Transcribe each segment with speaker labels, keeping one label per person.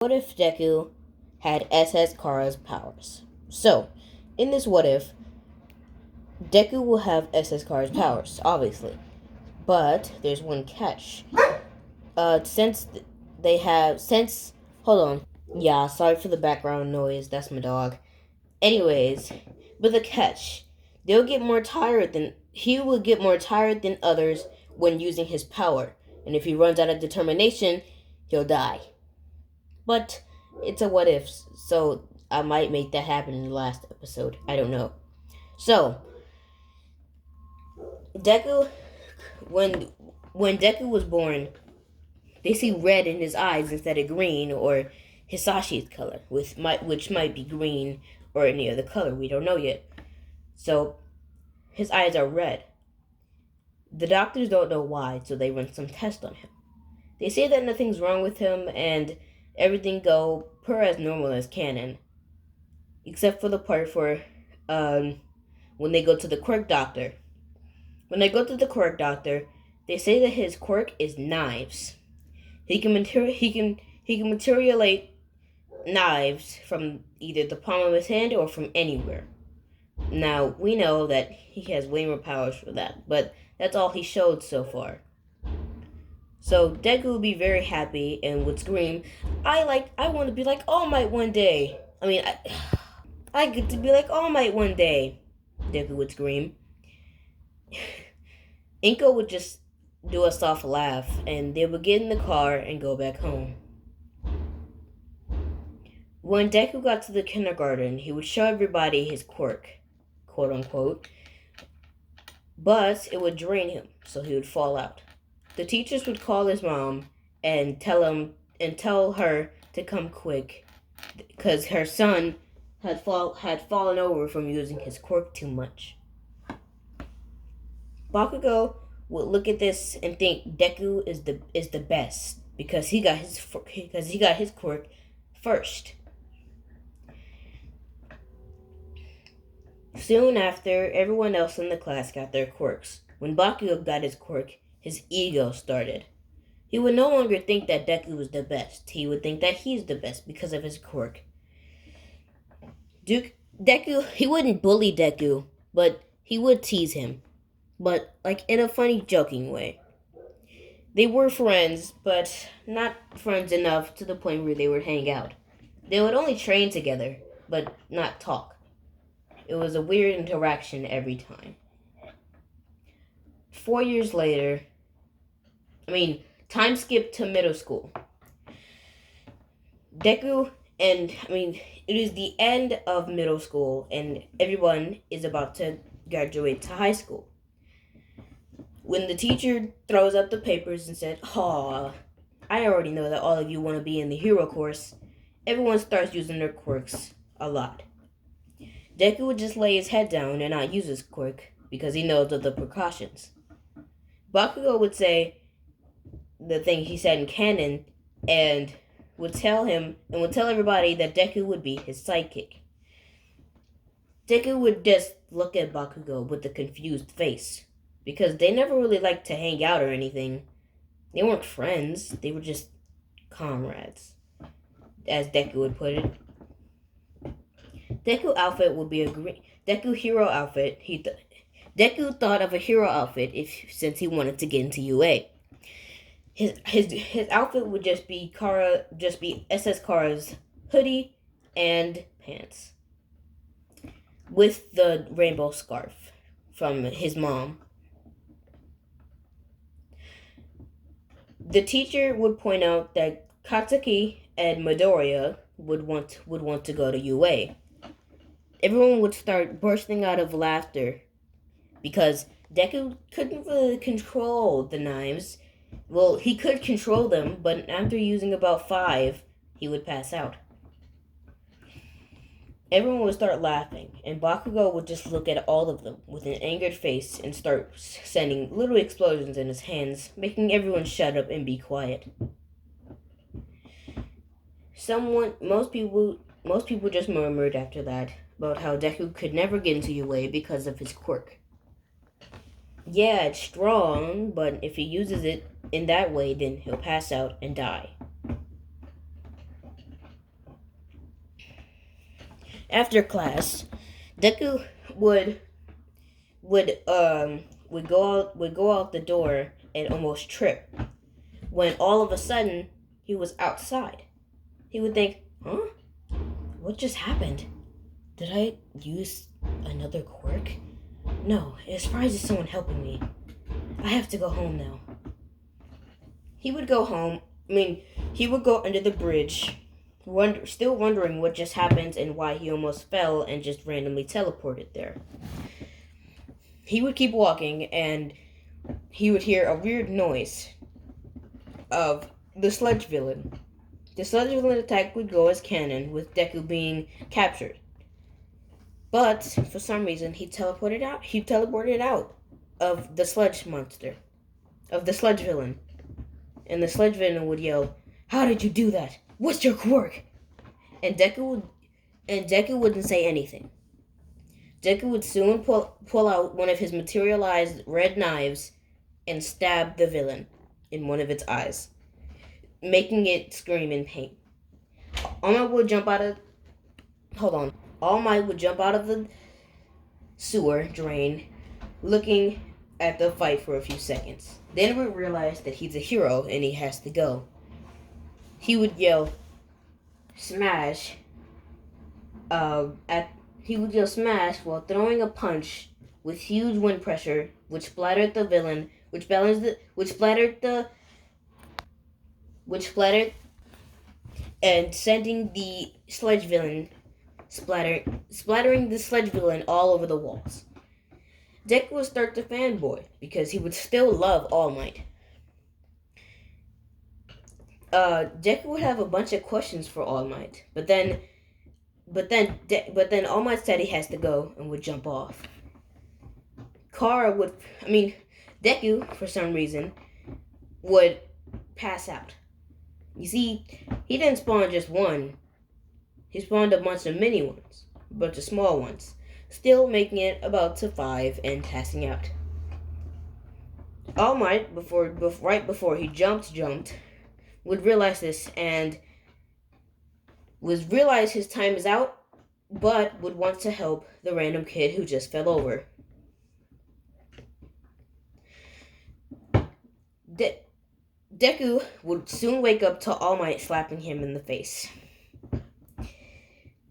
Speaker 1: What if Deku had SS Kara's powers? So, in this what if, Deku will have SS Kara's powers, obviously. But there's one catch. Since they have since hold on. Yeah, sorry for the background noise. That's my dog. Anyways, but the catch, he will get more tired than others when using his power, and if he runs out of determination, he'll die. But it's a what if, so I might make that happen in the last episode. I don't know. So Deku, when Deku was born, they see red in his eyes instead of green or Hisashi's color, which might be green or any other color. We don't know yet. So his eyes are red. The doctors don't know why, so they run some tests on him. They say that nothing's wrong with him and everything go per as normal as canon, except for the part for when they go to the quirk doctor. When they go to the quirk doctor, they say that his quirk is knives. He can materialize knives from either the palm of his hand or from anywhere. Now, we know that he has way more powers for that, but that's all he showed so far. So Deku would be very happy and would scream, I want to be like All Might one day. I get to be like All Might one day, Deku would scream. Inko would just do a soft laugh, and they would get in the car and go back home. When Deku got to the kindergarten, he would show everybody his quirk, quote unquote, but it would drain him, so he would fall out. The teachers would call his mom and tell her to come quick, because her son had fallen over from using his quirk too much. Bakugo would look at this and think Deku is the best because he got his quirk first. Soon after, everyone else in the class got their quirks. When Bakugo got his quirk, his ego started. He would no longer think that Deku was the best. He would think that he's the best because of his quirk. Deku, he wouldn't bully Deku, but he would tease him. But like in a funny, joking way. They were friends, but not friends enough to the point where they would hang out. They would only train together, but not talk. It was a weird interaction every time. 4 years later, time skip to middle school. It is the end of middle school, and everyone is about to graduate to high school. When the teacher throws up the papers and said, "Aw, I already know that all of you want to be in the hero course," everyone starts using their quirks a lot. Deku would just lay his head down and not use his quirk because he knows of the precautions. Bakugo would say the thing he said in canon and would tell everybody that Deku would be his sidekick. Deku would just look at Bakugo with a confused face because they never really liked to hang out or anything. They weren't friends, they were just comrades, as Deku would put it. Deku outfit would be a green Deku hero outfit. Deku thought of a hero outfit since he wanted to get into UA. His outfit would just be SS Kara's hoodie and pants with the rainbow scarf from his mom. The teacher would point out that Katsuki and Midoriya would want to go to UA. Everyone would start bursting out of laughter because Deku couldn't really control the knives. Well, he could control them, but after using about 5, he would pass out. Everyone would start laughing, and Bakugo would just look at all of them with an angered face and start sending little explosions in his hands, making everyone shut up and be quiet. Most people just murmured after that about how Deku could never get into UA because of his quirk. Yeah, it's strong, but if he uses it in that way, then he'll pass out and die. After class, Deku would would um would go out the door and almost trip when all of a sudden he was outside. He would think, "Huh? What just happened? Did I use another quirk? No, it's probably just someone helping me. I have to go home now." He would go home. He would go under the bridge, still wondering what just happened and why he almost fell and just randomly teleported there. He would keep walking and he would hear a weird noise of the sludge villain. The sludge villain attack would go as canon, with Deku being captured. But for some reason, he teleported out. He teleported out of the sludge monster, of the sludge villain, and the sludge villain would yell, "How did you do that? What's your quirk?" And Deku wouldn't say anything. Deku would soon pull out one of his materialized red knives and stab the villain in one of its eyes, making it scream in pain. All Might would jump out of All Might would jump out of the sewer drain, looking at the fight for a few seconds. Then would realize that he's a hero and he has to go. He would yell, "Smash!" He would yell "Smash" while throwing a punch with huge wind pressure, which splattered the villain, which splattered and sending the sludge villain splattering the sludge villain all over the walls. Deku would start to fanboy because he would still love All Might. Deku would have a bunch of questions for All Might, but then All Might said he has to go and would jump off. Deku, for some reason, would pass out. You see, he didn't spawn just one. He spawned a bunch of mini ones, a bunch of small ones, still making it about to 5 and passing out. All Might, right before he jumped, would realize this and would realize his time is out, but would want to help the random kid who just fell over. Deku would soon wake up to All Might slapping him in the face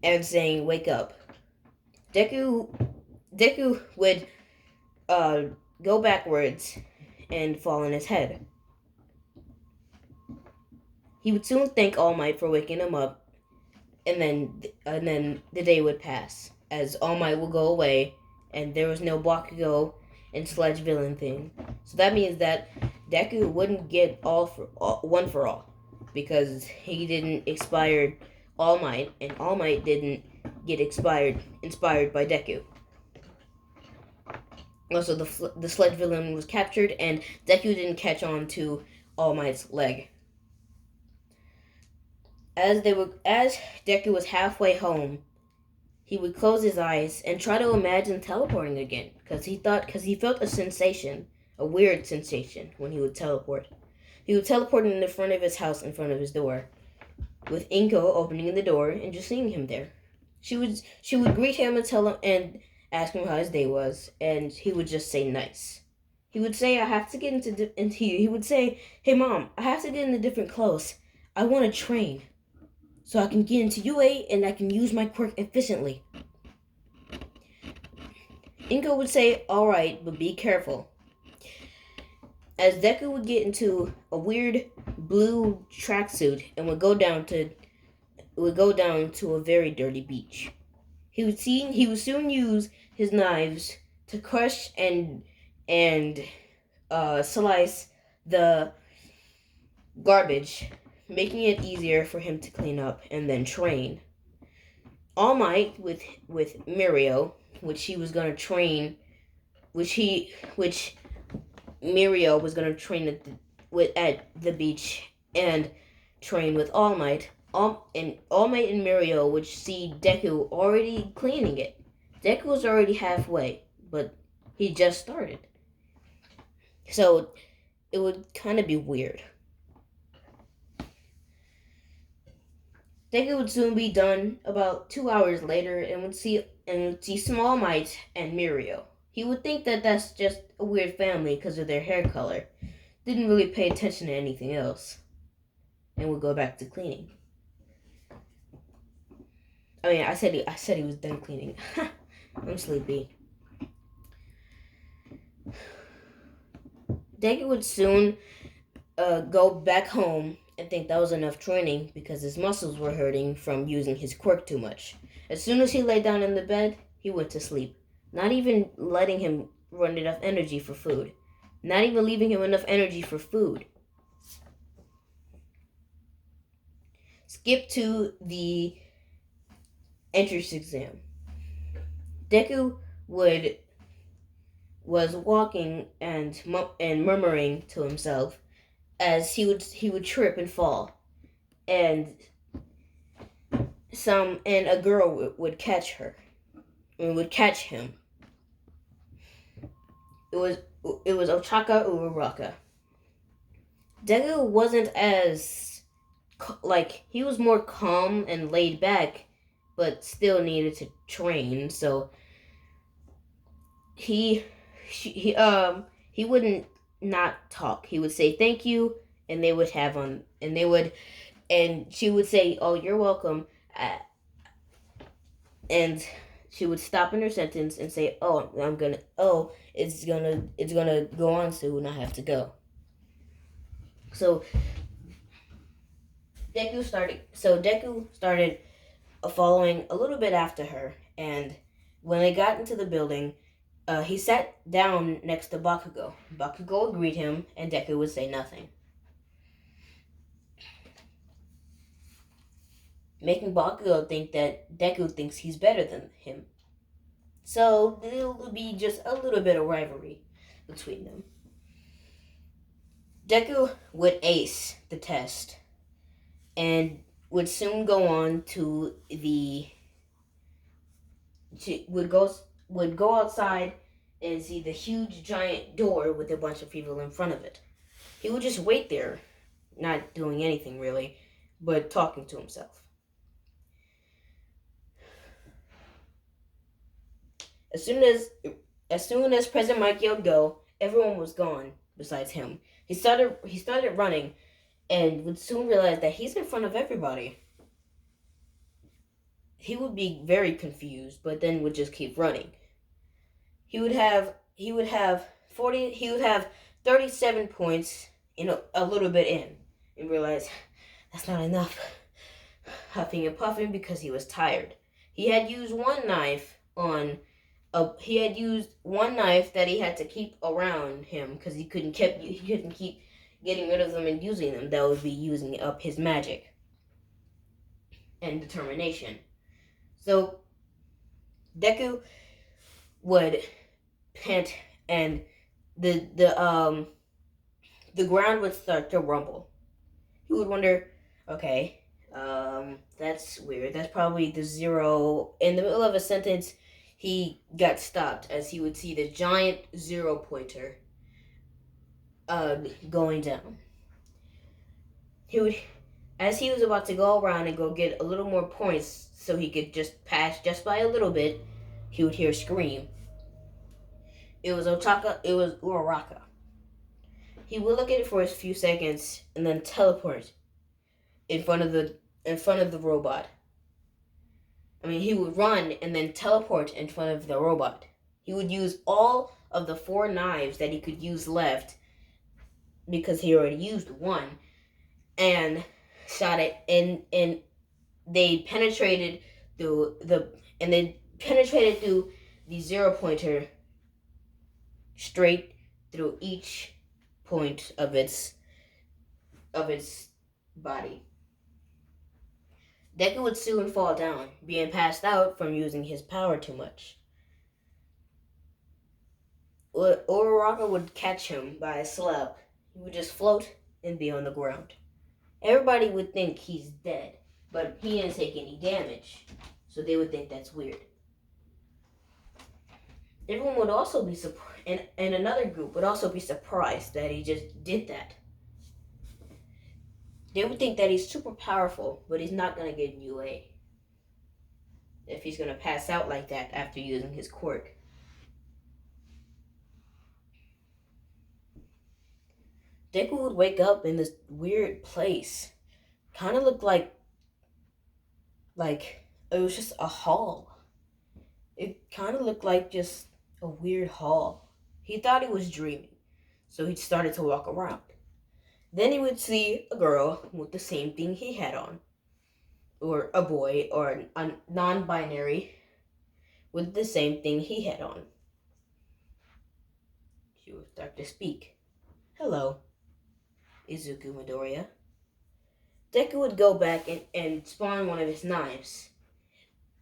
Speaker 1: and saying, "Wake up." Deku would go backwards and fall on his head. He would soon thank All Might for waking him up, and then the day would pass as All Might would go away, and there was no Bakugo and sludge villain thing. So that means that Deku wouldn't get one for all, because he didn't inspire All Might, and All Might didn't get inspired by Deku. Also, the sludge villain was captured, and Deku didn't catch on to All Might's leg. As Deku was halfway home, he would close his eyes and try to imagine teleporting again, because he felt a weird sensation when he would teleport. He would teleport in the front of his house, in front of his door, with Inko opening the door and just seeing him there. She would greet him and ask him how his day was, and he would just say nice. He would say, "I have to get into he would say, 'Hey Mom, I have to get into different clothes. I want to train so I can get into UA and I can use my quirk efficiently.'" Inko would say, "All right, but be careful." As Deku would get into a weird blue tracksuit and would go down to a very dirty beach. He would soon use his knives to crush and slice the garbage, making it easier for him to clean up and then train. All Might with Mirio, which Mirio was gonna train at the beach and train with All Might. All Might and Mirio would see Deku already cleaning it. Deku was already halfway, but he just started. So it would kind of be weird. Deku would soon be done about 2 hours later and would see Small Might and Mirio. He would think that that's just a weird family because of their hair color. Didn't really pay attention to anything else, and would go back to cleaning. I said he was done cleaning. I'm sleepy. Deku would soon go back home and think that was enough training because his muscles were hurting from using his quirk too much. As soon as he lay down in the bed, he went to sleep, not even letting him run enough energy for food. Not even leaving him enough energy for food. Skip to the entrance exam. Deku was walking and murmuring to himself as he would trip and fall, and a girl would catch her and would catch him. It was Ochaka Uraraka. Deku wasn't as he was more calm and laid back, but still needed to train. So he wouldn't not talk. He would say thank you, and they would have on, and she would say, "Oh, you're welcome," and she would stop in her sentence and say, "Oh, it's gonna go on soon. I have to go." So Deku started following a little bit after her, and when they got into the building, he sat down next to Bakugo. Bakugo would greet him, and Deku would say nothing, making Bakugo think that Deku thinks he's better than him. So there will be just a little bit of rivalry between them. Deku would ace the test and would soon go on to would go outside and see the huge giant door with a bunch of people in front of it. He would just wait there, not doing anything really, but talking to himself. As soon as President Mike yelled go, everyone was gone besides him. He started running and would soon realize that he's in front of everybody. He would be very confused, but then would just keep running. He would have 37 points a little bit in, and realize that's not enough. Huffing and puffing because he was tired. He had used one knife that he had to keep around him because he couldn't keep getting rid of them and using them. That would be using up his magic and determination. So Deku would pant, and the ground would start to rumble. He would wonder, okay, that's weird. That's probably the zero. In the middle of a sentence, he got stopped as he would see the giant zero pointer going down. As he was about to go around and go get a little more points so he could just pass just by a little bit, he would hear a scream. It was Uraraka. He would look at it for a few seconds and then teleport in front of the robot. He would run and then teleport in front of the robot. He would use all of the 4 knives that he could use left because he already used one, and shot it, and they penetrated through the zero pointer straight through each point of its body. Deku would soon fall down, being passed out from using his power too much. Uraraka would catch him by a slap. He would just float and be on the ground. Everybody would think he's dead, but he didn't take any damage, so they would think that's weird. Everyone would also be surprised, and another group would also be surprised that he just did that. They would think that he's super powerful, but he's not gonna get UA if he's gonna pass out like that after using his quirk. Deku would wake up in this weird place. Kind of looked like it was just a hall. It kind of looked like just a weird hall. He thought he was dreaming, so he started to walk around. Then he would see a girl with the same thing he had on, or a boy, or a non-binary with the same thing he had on. She would start to speak. Hello, Izuku Midoriya. Deku would go back and spawn one of his knives,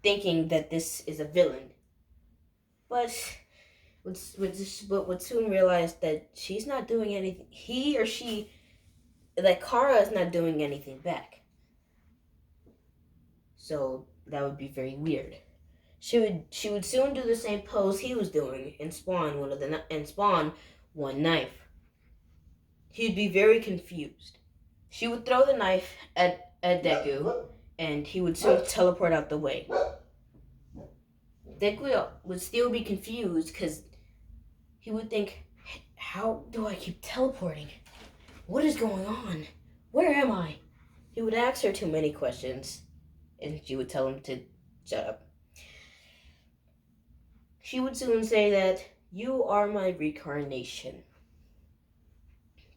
Speaker 1: thinking that this is a villain. But would soon realize that she's not doing anything. He or she, that Kara is not doing anything back. So that would be very weird. She would soon do the same pose he was doing and spawn one knife. He'd be very confused. She would throw the knife at Deku, and he would soon teleport out the way. Deku would still be confused because he would think, how do I keep teleporting? What is going on? Where am I? He would ask her too many questions, and she would tell him to shut up. She would soon say that, you are my reincarnation.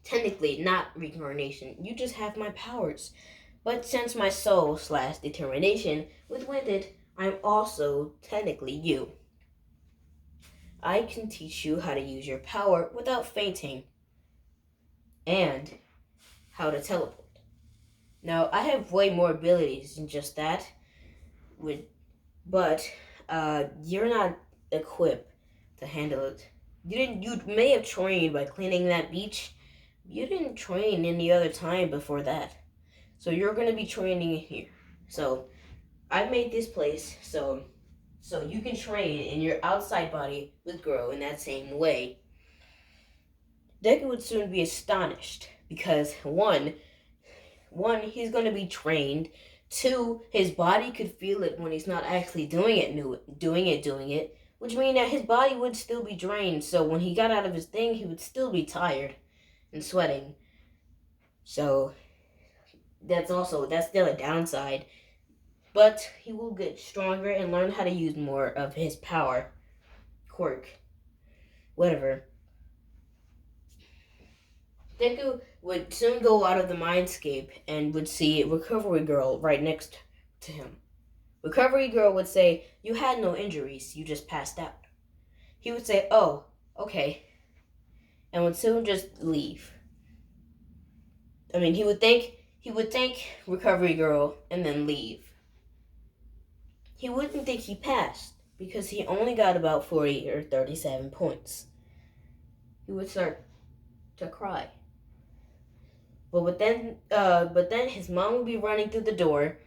Speaker 1: Technically, not reincarnation. You just have my powers. But since my soul/determination with it, I'm also technically you. I can teach you how to use your power without fainting. And how to teleport. Now, I have way more abilities than just that. But you're not equipped to handle it. You may have trained by cleaning that beach. You didn't train any other time before that. So you're going to be training here. So I made this place so you can train and your outside body would grow in that same way. Deku would soon be astonished because one, he's going to be trained. Two, his body could feel it when he's not actually doing it, which means that his body would still be drained. So when he got out of his thing, he would still be tired and sweating. So that's still a downside. But he will get stronger and learn how to use more of his power. Quirk. Whatever. Deku would soon go out of the mindscape and would see Recovery Girl right next to him. Recovery Girl would say, you had no injuries, you just passed out. He would say, oh, okay, and would soon just leave. I mean, he would thank Recovery Girl and then leave. He wouldn't think he passed because he only got about 40 or 37 points. He would start to cry. But then his mom would be running through the door,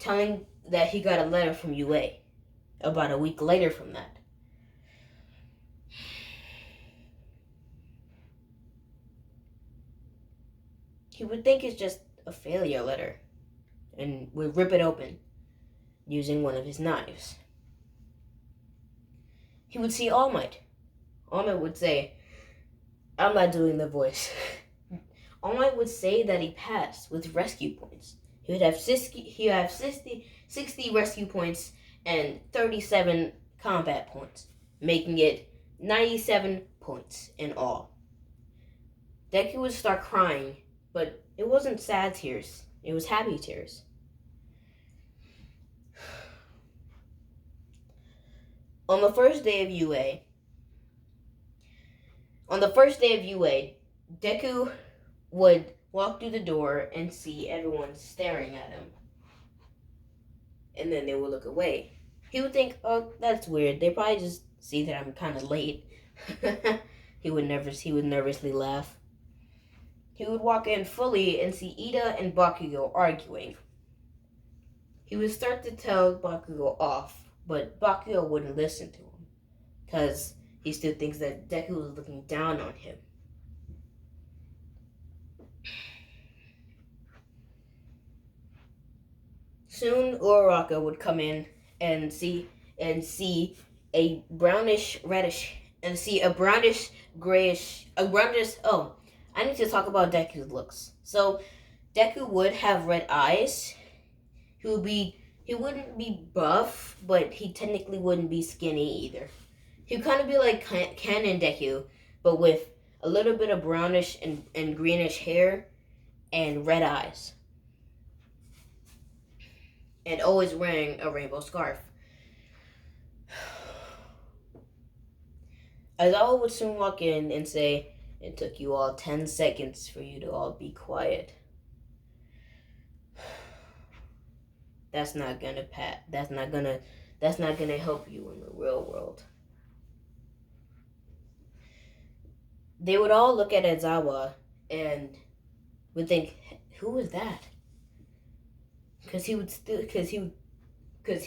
Speaker 1: telling that he got a letter from UA about a week later from that. He would think it's just a failure letter and would rip it open using one of his knives. He would see All Might. All Might would say, I'm not doing the voice. All Might would say that he passed with rescue points. He would have 60 rescue points and 37 combat points, making it 97 points in all. Deku would start crying, but it wasn't sad tears. It was happy tears. On the first day of UA, Deku would walk through the door and see everyone staring at him. And then they would look away. He would think, oh, that's weird. They probably just see that I'm kind of late. He would nervously laugh. He would walk in fully and see Ida and Bakugo arguing. He would start to tell Bakugo off, but Bakugo wouldn't listen to him because he still thinks that Deku was looking down on him. soon Uraraka would come in and see a brownish reddish and see a brownish grayish a brownish oh I need to talk about Deku's looks. So Deku would have red eyes. He wouldn't be buff, but he technically wouldn't be skinny either. He'd kind of be like Canon Deku, but with a little bit of brownish and greenish hair and red eyes. And always wearing a rainbow scarf. Aizawa would soon walk in and say, "It took you all 10 seconds for you to all be quiet." That's not gonna help you in the real world. They would all look at Aizawa and would think, "Who is that?" Because he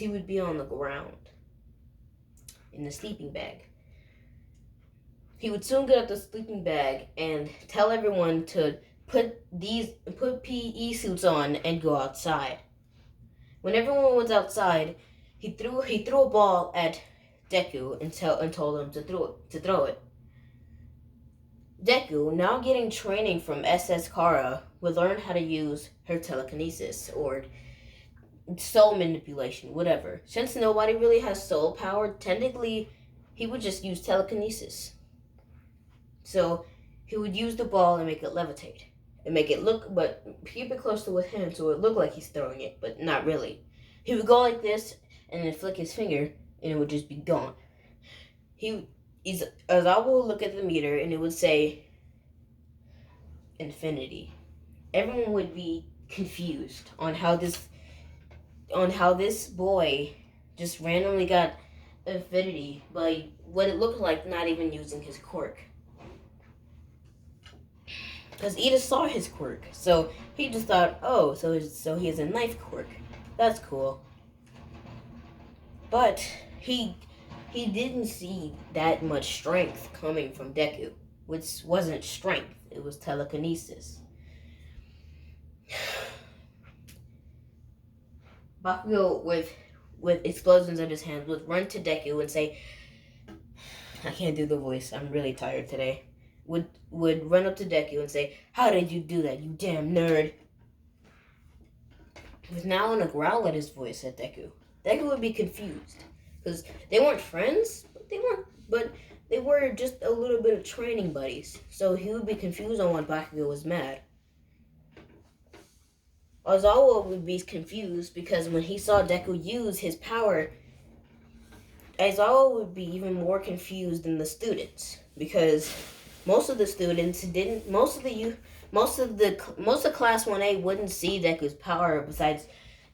Speaker 1: would be on the ground in the sleeping bag. He would soon get out the sleeping bag and tell everyone to put PE suits on and go outside. When everyone was outside, he threw a ball at Deku and told him to throw it. Deku, now getting training from SS Kara, would learn how to use her telekinesis or soul manipulation, whatever. Since nobody really has soul power, technically he would just use telekinesis. So he would use the ball and make it levitate. And make it look, but keep it close to his hand so it looked like he's throwing it, but not really. He would go like this and then flick his finger and it would just be gone. Aizawa would look at the meter and it would say infinity. Everyone would be confused on how this boy just randomly got infinity by what it looked like not even using his quirk. Because Ida saw his quirk, so he just thought, oh, so he has a knife quirk. That's cool. But he didn't see that much strength coming from Deku, which wasn't strength, it was telekinesis. Bakugo, with explosions in his hands, would run to Deku and say, I can't do the voice, I'm really tired today. Would run up to Deku and say, "How did you do that, you damn nerd?" With now in a growl at his voice at Deku. Deku would be confused. Because they weren't friends, but they were just a little bit of training buddies. So he would be confused on why Bakugo was mad. Aizawa would be confused because when he saw Deku use his power, Aizawa would be even more confused than the students. Because most of the students didn't. Most of class 1A wouldn't see Deku's power besides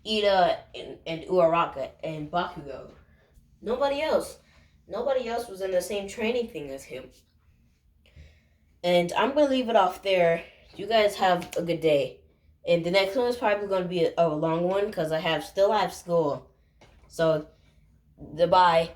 Speaker 1: Ida and Uraraka and Bakugo. Nobody else was in the same training thing as him. And I'm gonna leave it off there. You guys have a good day. And the next one is probably gonna be a long one because I still have school. So goodbye.